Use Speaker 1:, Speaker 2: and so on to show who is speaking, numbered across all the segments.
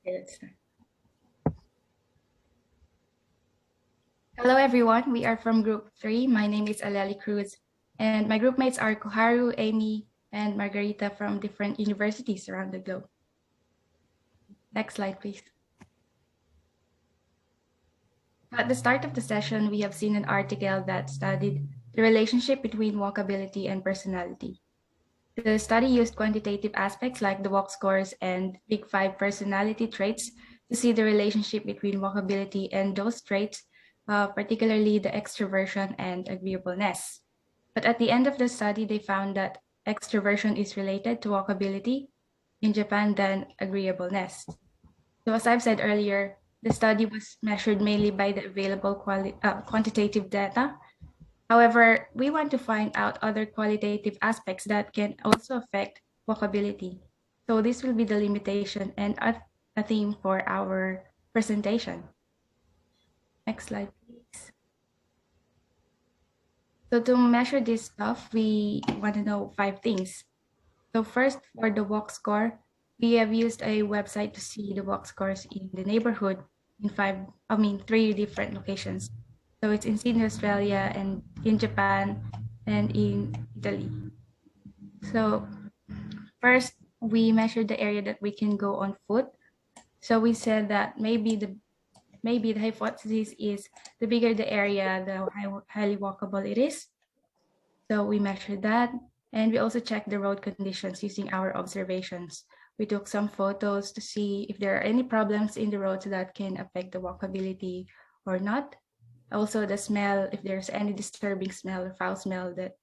Speaker 1: Okay, let's start. Hello, everyone. We are from Group 3. My name is Aleli Cruz, and my group mates are Koharu, Amy, and Margarita from different universities around the globe. Next slide, please. At the start of the session, we have seen an article that studied the relationship between walkability and personality. The study used quantitative aspects like the walk scores and Big Five personality traits to see the relationship between walkability and those traits, particularly the extroversion and agreeableness. But at the end of the study, they found that extroversion is related to walkability in Japan than agreeableness. So as I've said earlier, the study was measured mainly by the available quantitative data. However, we want to find out other qualitative aspects that can also affect walkability. So this will be the limitation and a theme for our presentation. Next slide, please. So to measure this stuff, we want to know 5 things. So first, for the walk score, we have used a website to see the walk scores in the neighborhood in 3 different locations. So it's in Sydney, Australia, and in Japan, and in Italy. So first, we measured the area that we can go on foot. So we said that maybe the hypothesis is the bigger the area, the highly walkable it is. So we measured that, and we also checked the road conditions using our observations. We took some photos to see if there are any problems in the roads that can affect the walkability or not. Also the smell, if there's any disturbing smell or foul smell that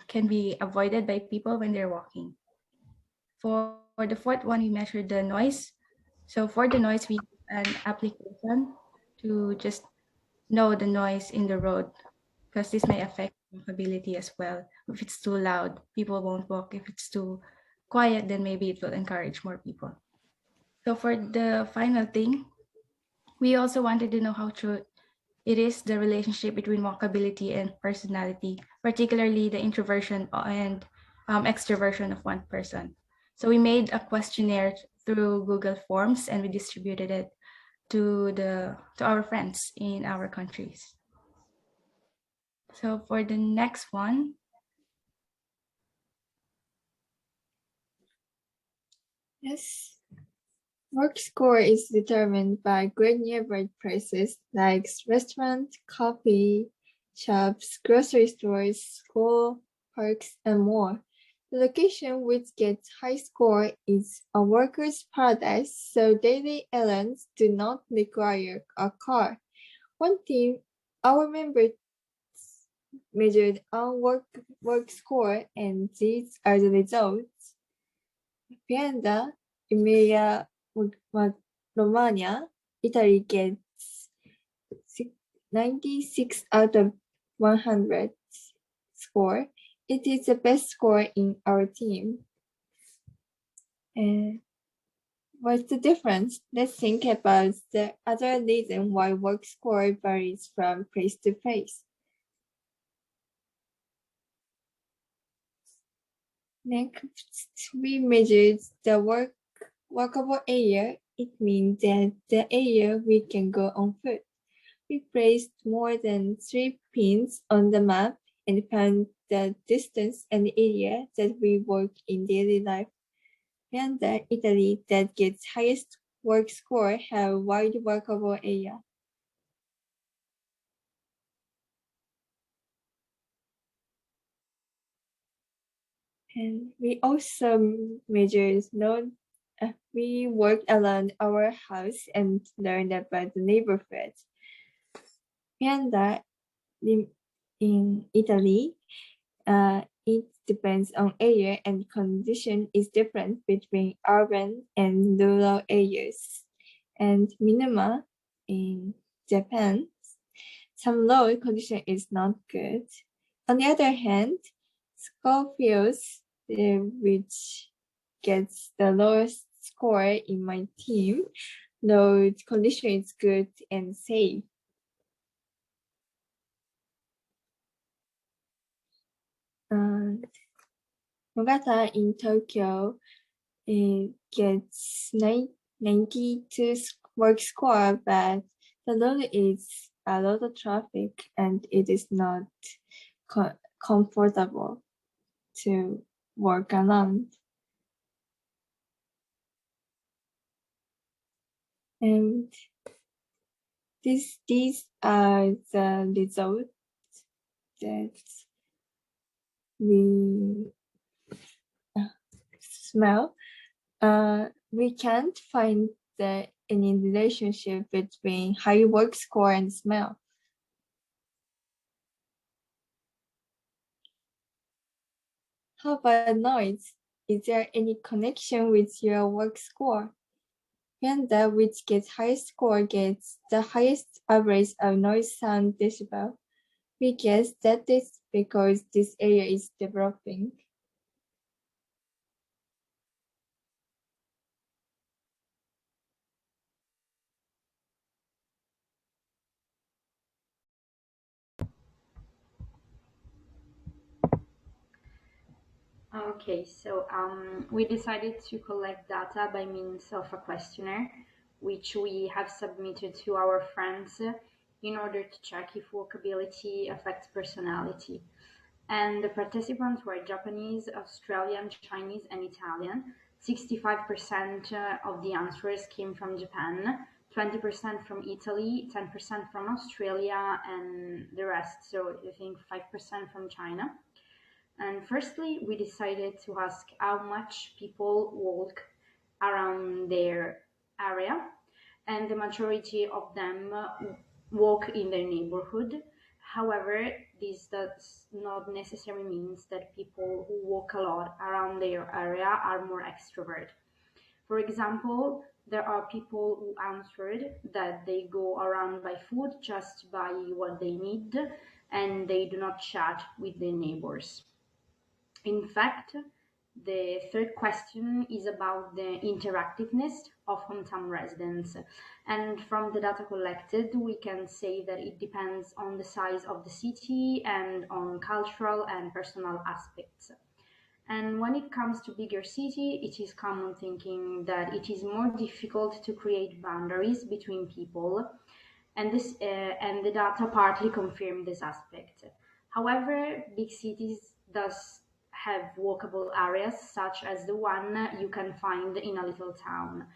Speaker 1: can be avoided by people when they're walking. For the fourth one, we measured the noise. So for the noise, we use an application to just know the noise in the road, because this may affect walkability as well. If it's too loud, people won't walk. If it's too quiet, then maybe it will encourage more people. So for the final thing, we also wanted to know how true it is the relationship between walkability and personality, particularly the introversion and extroversion of one person. So we made a questionnaire through Google Forms and we distributed it to our friends in our countries. So for the next one,
Speaker 2: Yes. Work score is determined by great nearby places like restaurants, coffee shops, grocery stores, school, parks, and more. The location which gets high score is a worker's paradise, so daily errands do not require a car. One team, our members measured our work score, and these are the results. Fienda, Emilia Romagna, Italy gets 96 out of 100 score. It is the best score in our team. And what's the difference? Let's think about the other reason why work score varies from place to place. Next, we measured the workable area. It means that the area we can go on foot. We placed more than 3 pins on the map and found the distance and area that we work in daily life. And the Italy that gets highest work score have wide workable area. And we also measured we worked around our house and learned about the neighborhood. And in Italy, it depends on area and condition is different between urban and rural areas. And minima in Japan, some road condition is not good. On the other hand, Scorpios, which gets the lowest score in my team, road condition is good and safe. Nogata in Tokyo it gets 92 work score, but the road is a lot of traffic and it is not comfortable to work around. And these are the results that we smell. We can't find any relationship between high work score and smell. How about noise? Is there any connection with your work score? Panda, which gets highest score, gets the highest average of noise sound decibel. We guess that is because this area is developing.
Speaker 3: Okay, so we decided to collect data by means of a questionnaire, which we have submitted to our friends in order to check if walkability affects personality. And the participants were Japanese, Australian, Chinese, and Italian. 65% of the answers came from Japan, 20% from Italy, 10% from Australia, and the rest, so I think 5% from China. And firstly, we decided to ask how much people walk around their area, and the majority of them walk in their neighborhood. However, this does not necessarily mean that people who walk a lot around their area are more extrovert. For example, there are people who answered that they go around buy food, just buy what they need, and they do not chat with their neighbors. In fact, the third question is about the interactiveness of hometown residents. And from the data collected, we can say that it depends on the size of the city and on cultural and personal aspects. And when it comes to bigger city, it is common thinking that it is more difficult to create boundaries between people, and and the data partly confirm this aspect. However, big cities does have walkable areas such as the one you can find in a little town.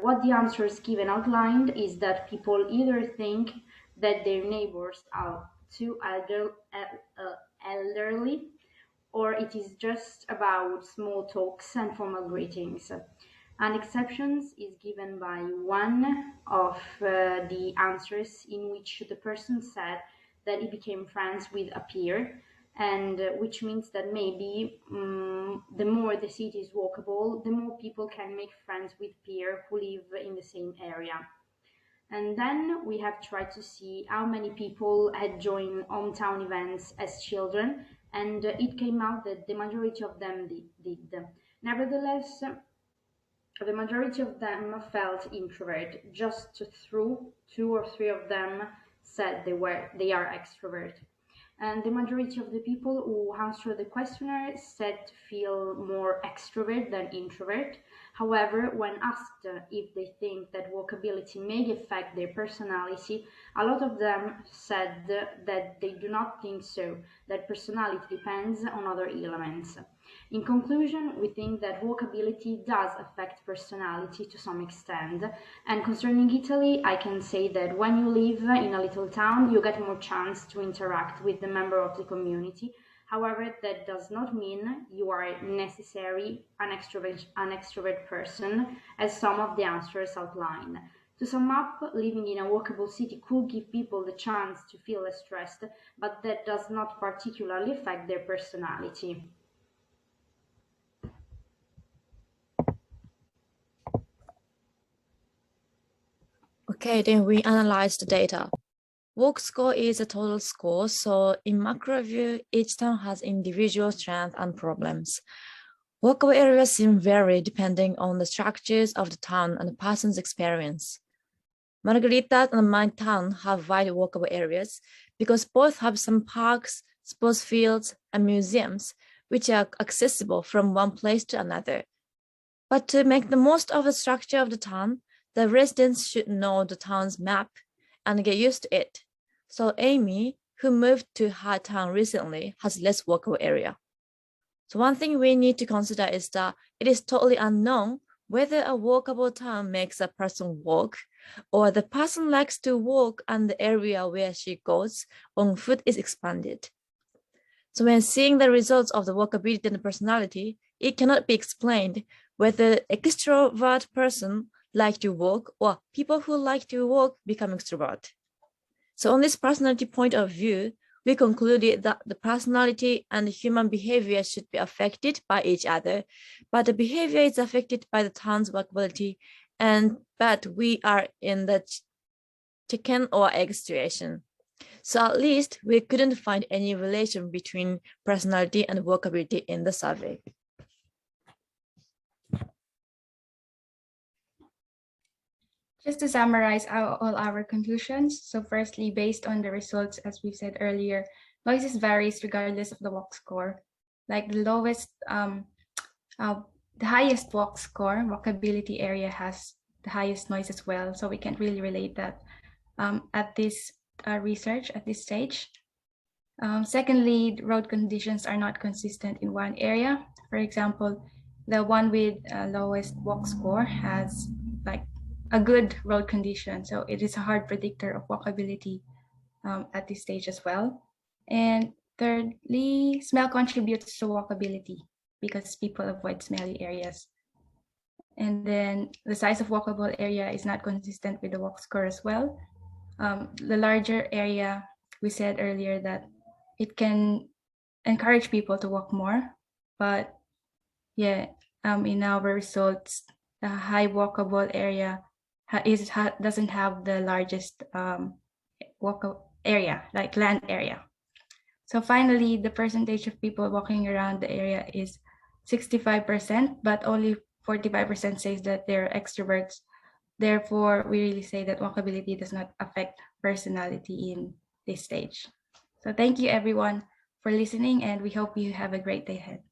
Speaker 3: What the answers given outlined is that people either think that their neighbors are too elderly, or it is just about small talks and formal greetings. An exception is given by one of the answers in which the person said that he became friends with a peer, and which means that maybe the more the city is walkable, the more people can make friends with peer who live in the same area. And then we have tried to see how many people had joined hometown events as children, and it came out that the majority of them did. Nevertheless, the majority of them felt introvert. Just through 2 or 3 of them said they are extrovert. And the majority of the people who answered the questionnaire said to feel more extrovert than introvert. However, when asked if they think that walkability may affect their personality, a lot of them said that they do not think so, that personality depends on other elements. In conclusion, we think that walkability does affect personality to some extent. And concerning Italy, I can say that when you live in a little town, you get more chance to interact with the member of the community. However, that does not mean you are necessarily an extrovert person, as some of the answers outline. To sum up, living in a walkable city could give people the chance to feel less stressed, but that does not particularly affect their personality.
Speaker 4: Okay, then we analyze the data. Walk score is a total score, so in macro view, each town has individual strengths and problems. Walkable areas seem vary depending on the structures of the town and the person's experience. Margarita and my town have wide walkable areas because both have some parks, sports fields, and museums, which are accessible from one place to another. But to make the most of the structure of the town, the residents should know the town's map and get used to it. So Amy, who moved to High Town recently, has less walkable area. So one thing we need to consider is that it is totally unknown whether a walkable town makes a person walk, or the person likes to walk and the area where she goes on foot is expanded. So when seeing the results of the walkability and the personality, it cannot be explained whether extrovert person like to walk or people who like to walk become extrovert. So on this personality point of view, we concluded that the personality and human behavior should be affected by each other, but the behavior is affected by the town's walkability, but we are in the chicken or egg situation. So at least we couldn't find any relation between personality and walkability in the survey.
Speaker 1: Just to summarize all our conclusions. So firstly, based on the results, as we said earlier, noises varies regardless of the walk score. Like the highest walk score, walkability area has the highest noise as well. So we can't really relate that at this research at this stage. Secondly, road conditions are not consistent in one area. For example, the one with lowest walk score has like a good road condition. So it is a hard predictor of walkability at this stage as well. And thirdly, smell contributes to walkability because people avoid smelly areas. And then the size of walkable area is not consistent with the walk score as well. The larger area, we said earlier that it can encourage people to walk more, but yeah, in our results, the high walkable area doesn't have the largest walkable area, like land area. So finally, the percentage of people walking around the area is 65%, but only 45% says that they're extroverts. Therefore, we really say that walkability does not affect personality in this stage. So thank you everyone for listening, and we hope you have a great day ahead.